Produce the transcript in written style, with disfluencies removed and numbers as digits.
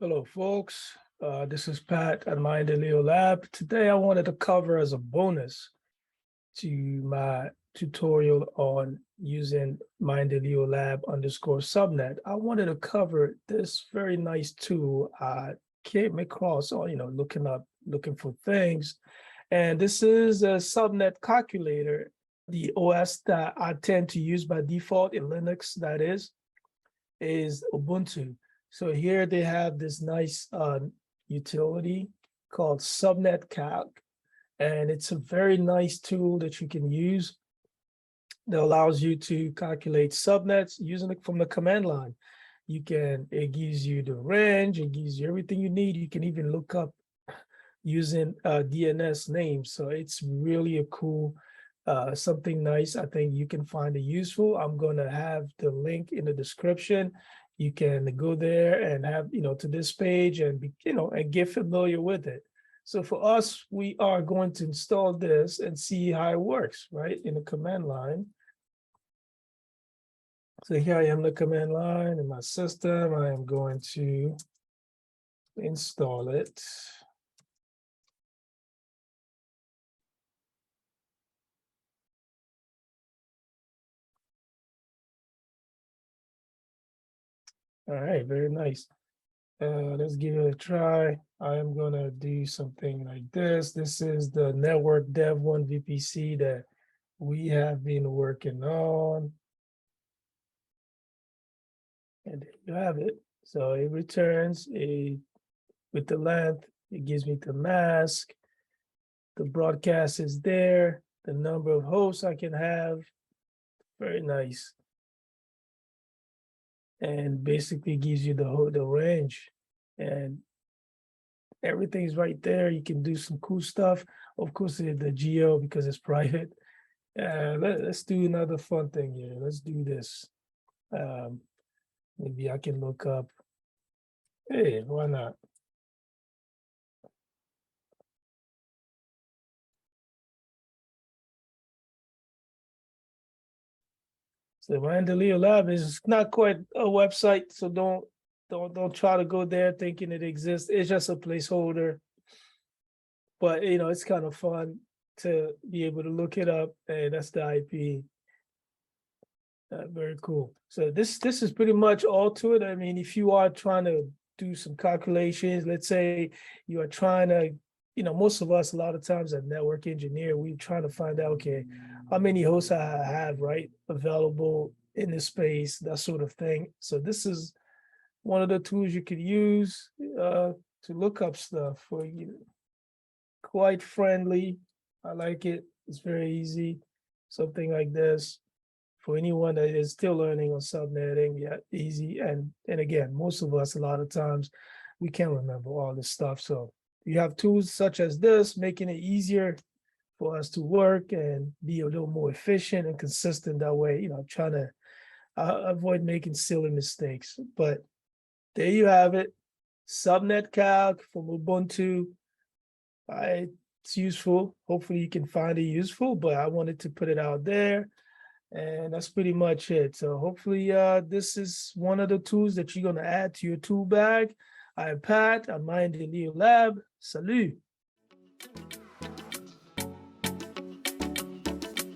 Hello, folks. This is Pat at Mind Lab. Today, I wanted to cover as a bonus to my tutorial on using Lab _ subnet. I wanted to cover this very nice tool I came across, or looking for things, and this is a subnet calculator. The OS that I tend to use by default in Linux, that is Ubuntu. So here they have this nice utility called Subnetcalc, and it's a very nice tool that you can use that allows you to calculate subnets using it from the command line. It gives you the range, it gives you everything you need. You can even look up using DNS names. So it's really a cool, something nice. I think you can find it useful. I'm gonna have the link in the description. You can go there and have, to this page and and get familiar with it. So for us, we are going to install this and see how it works, right? In the command line. So here I am in the command line in my system. I am going to install it. All right, very nice. Let's give it a try. I am gonna do something like this. This is the network dev 1 VPC that we have been working on. And there you have it. So it returns with the length, it gives me the mask. The broadcast is there, the number of hosts I can have. Very nice. And basically gives you the range, and everything's right there. You can do some cool stuff. Of course, the geo, because it's private. Let's do another fun thing here. Let's do this. Maybe I can look up. Hey, why not? So Mind Lab is not quite a website, so don't try to go there thinking it exists. It's just a placeholder. But it's kind of fun to be able to look it up. Hey, that's the IP. Very cool. So this is pretty much all to it. I mean, if you are trying to do some calculations, let's say you are trying to, most of us a lot of times as network engineer, we're trying to find out, okay, how many hosts I have, right, available in this space, that sort of thing. So this is one of the tools you could use to look up stuff for you. Quite friendly. I like it. It's very easy. Something like this. For anyone that is still learning on subnetting, yeah, easy. And again, most of us, a lot of times, we can't remember all this stuff. So you have tools such as this, making it easier for us to work and be a little more efficient and consistent that way, trying to avoid making silly mistakes. But there you have it. Subnetcalc from Ubuntu. It's useful. Hopefully you can find it useful, but I wanted to put it out there. And that's pretty much it. So hopefully this is one of the tools that you're going to add to your tool bag. I'm Pat, I'm Mind Lab. Salut.